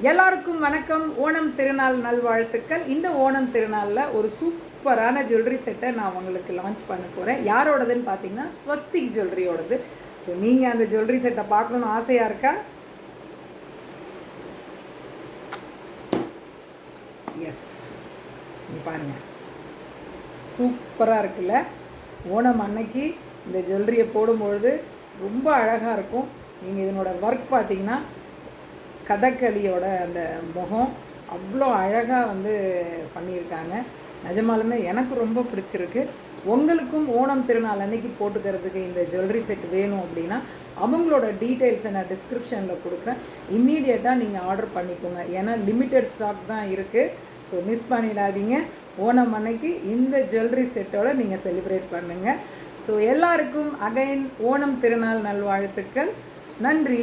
எல்லாருக்கும் வணக்கம். ஓணம் திருநாள் நல்வாழ்த்துக்கள். இந்த ஓணம் திருநாளில் ஒரு சூப்பரான ஜுவல்லரி செட்டை நான் உங்களுக்கு லான்ச் பண்ண போகிறேன். யாரோடதுன்னு பார்த்தீங்கன்னா ஸ்வஸ்திக் ஜுவல்லரியோடது. ஸோ நீங்கள் அந்த ஜுவல்லரி செட்டை பார்க்கணுன்னு ஆசையாக இருக்கா? எஸ், நீ பாருங்கள், சூப்பராக இருக்குல்ல. ஓணம் அன்னைக்கு இந்த ஜுவல்லரியை போடும்பொழுது ரொம்ப அழகாக இருக்கும். நீங்கள் இதனோட ஒர்க் பார்த்தீங்கன்னா கதகளியோட அந்த முகம் அவ்வளோ அழகாக பண்ணியிருக்காங்க. நிஜமாலுமே எனக்கு ரொம்ப பிடிச்சிருக்கு. உங்களுக்கும் ஓணம் திருநாள் அன்னைக்கு போட்டுக்கிறதுக்கு இந்த ஜுவல்லரி செட் வேணும் அப்படின்னா அவங்களோட டீட்டெயில்ஸை நான் டிஸ்கிரிப்ஷனில் கொடுக்குறேன். இம்மீடியட்டாக நீங்கள் ஆர்டர் பண்ணிக்கோங்க. ஏன்னா லிமிட்டெட் ஸ்டாக் தான் இருக்குது. ஸோ மிஸ் பண்ணிடாதீங்க. ஓணம் அன்னைக்கு இந்த ஜுவல்லரி செட்டோடு நீங்கள் செலிப்ரேட் பண்ணுங்கள். ஸோ எல்லாருக்கும் அகைன் ஓணம் திருநாள் நல்வாழ்த்துக்கள். நன்றி.